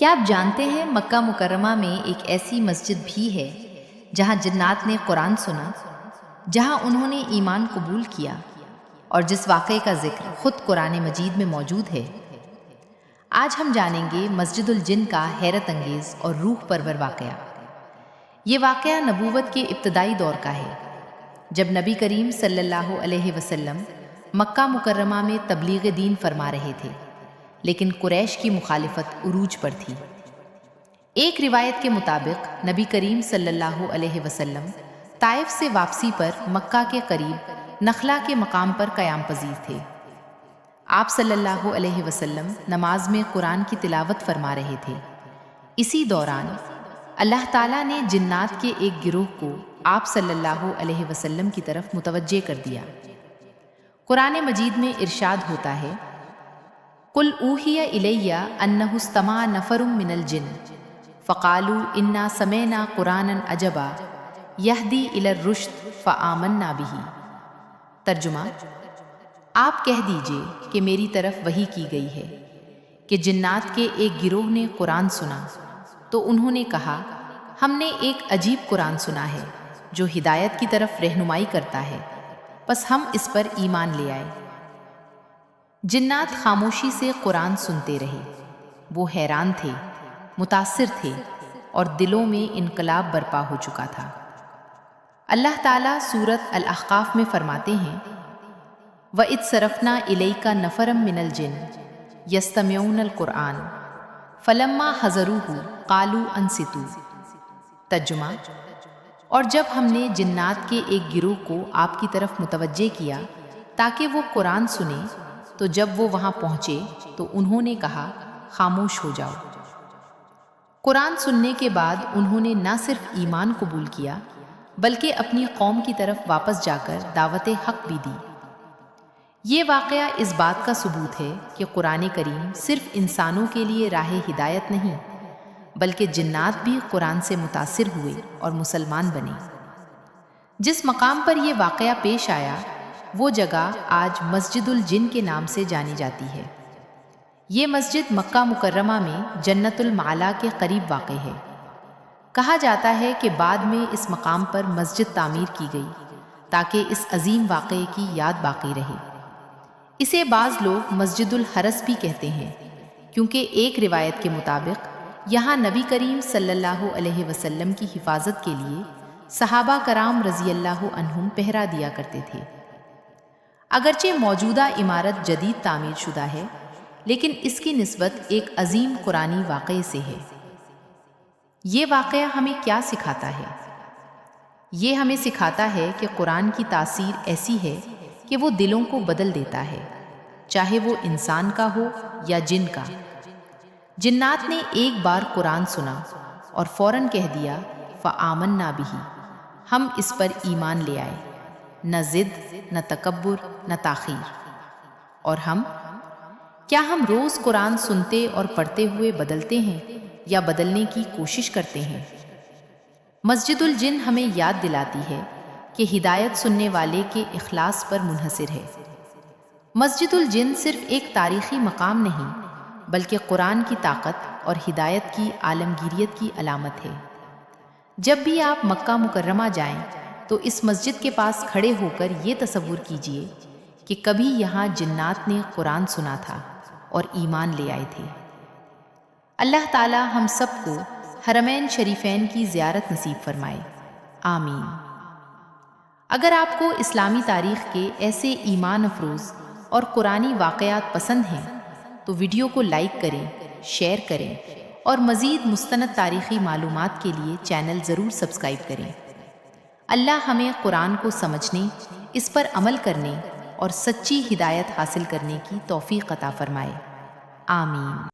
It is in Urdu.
کیا آپ جانتے ہیں مکہ مکرمہ میں ایک ایسی مسجد بھی ہے جہاں جنات نے قرآن سنا، جہاں انہوں نے ایمان قبول کیا اور جس واقعے کا ذکر خود قرآن مجید میں موجود ہے؟ آج ہم جانیں گے مسجد الجن کا حیرت انگیز اور روح پرور واقعہ۔ یہ واقعہ نبوت کے ابتدائی دور کا ہے، جب نبی کریم صلی اللہ علیہ وسلم مکہ مکرمہ میں تبلیغ دین فرما رہے تھے، لیکن قریش کی مخالفت عروج پر تھی۔ ایک روایت کے مطابق نبی کریم صلی اللہ علیہ وسلم طائف سے واپسی پر مکہ کے قریب نخلا کے مقام پر قیام پذیر تھے۔ آپ صلی اللہ علیہ وسلم نماز میں قرآن کی تلاوت فرما رہے تھے۔ اسی دوران اللہ تعالیٰ نے جنات کے ایک گروہ کو آپ صلی اللہ علیہ وسلم کی طرف متوجہ کر دیا۔ قرآن مجید میں ارشاد ہوتا ہے، قُلْ أُوحِيَ إِلَيَّ أَنَّهُ اسْتَمَعَ نَفَرٌ مِّنَ الْجِنِّ فَقَالُوا إِنَّا سَمِعْنَا قُرْآنًا عَجَبًا يَهْدِي إِلَى الرُّشْدِ فَآمَنَّا بِهِ۔ ترجمہ: آپ کہہ دیجئے کہ میری طرف وحی کی گئی ہے کہ جنات کے ایک گروہ نے قرآن سنا تو انہوں نے کہا، ہم نے ایک عجیب قرآن سنا ہے جو ہدایت کی طرف رہنمائی کرتا ہے، پس ہم اس پر ایمان لے آئے۔ جنات خاموشی سے قرآن سنتے رہے۔ وہ حیران تھے، متاثر تھے اور دلوں میں انقلاب برپا ہو چکا تھا۔ اللہ تعالیٰ سورۃ الاحقاف میں فرماتے ہیں، وَإِذْ صَرَفْنَا إِلَيْكَ نَفَرًا مِّنَ الْجِنِّ يَسْتَمِعُونَ الْقُرْآنَ فَلَمَّا حَضَرُوهُ قَالُوا أَنصِتُوا۔ ترجمہ: اور جب ہم نے جنات کے ایک گروہ کو آپ کی طرف متوجہ کیا تاکہ وہ قرآن سنیں، تو جب وہ وہاں پہنچے تو انہوں نے کہا، خاموش ہو جاؤ۔ قرآن سننے کے بعد انہوں نے نہ صرف ایمان قبول کیا بلکہ اپنی قوم کی طرف واپس جا کر دعوت حق بھی دی۔ یہ واقعہ اس بات کا ثبوت ہے کہ قرآن کریم صرف انسانوں کے لیے راہ ہدایت نہیں، بلکہ جنات بھی قرآن سے متاثر ہوئے اور مسلمان بنے۔ جس مقام پر یہ واقعہ پیش آیا، وہ جگہ آج مسجد الجن کے نام سے جانی جاتی ہے۔ یہ مسجد مکہ مکرمہ میں جنت المعلا کے قریب واقع ہے۔ کہا جاتا ہے کہ بعد میں اس مقام پر مسجد تعمیر کی گئی تاکہ اس عظیم واقعے کی یاد باقی رہے۔ اسے بعض لوگ مسجد الحرس بھی کہتے ہیں، کیونکہ ایک روایت کے مطابق یہاں نبی کریم صلی اللہ علیہ وسلم کی حفاظت کے لیے صحابہ کرام رضی اللہ عنہم پہرا دیا کرتے تھے۔ اگرچہ موجودہ عمارت جدید تعمیر شدہ ہے، لیکن اس کی نسبت ایک عظیم قرآنی واقعے سے ہے۔ یہ واقعہ ہمیں کیا سکھاتا ہے؟ یہ ہمیں سکھاتا ہے کہ قرآن کی تاثیر ایسی ہے کہ وہ دلوں کو بدل دیتا ہے، چاہے وہ انسان کا ہو یا جن کا۔ جنات نے ایک بار قرآن سنا اور فوراً کہہ دیا، فآمنا بہ، ہم اس پر ایمان لے آئے۔ نہ ضد، نہ تکبر، نہ تاخیر۔ اور کیا ہم روز قرآن سنتے اور پڑھتے ہوئے بدلتے ہیں یا بدلنے کی کوشش کرتے ہیں؟ مسجد الجن ہمیں یاد دلاتی ہے کہ ہدایت سننے والے کے اخلاص پر منحصر ہے۔ مسجد الجن صرف ایک تاریخی مقام نہیں، بلکہ قرآن کی طاقت اور ہدایت کی عالمگیریت کی علامت ہے۔ جب بھی آپ مکہ مکرمہ جائیں تو اس مسجد کے پاس کھڑے ہو کر یہ تصور کیجئے کہ کبھی یہاں جنات نے قرآن سنا تھا اور ایمان لے آئے تھے۔ اللہ تعالی ہم سب کو حرمین شریفین کی زیارت نصیب فرمائے، آمین۔ اگر آپ کو اسلامی تاریخ کے ایسے ایمان افروز اور قرآنی واقعات پسند ہیں تو ویڈیو کو لائک کریں، شیئر کریں اور مزید مستند تاریخی معلومات کے لیے چینل ضرور سبسکرائب کریں۔ اللہ ہمیں قرآن کو سمجھنے، اس پر عمل کرنے اور سچی ہدایت حاصل کرنے کی توفیق عطا فرمائے، آمین۔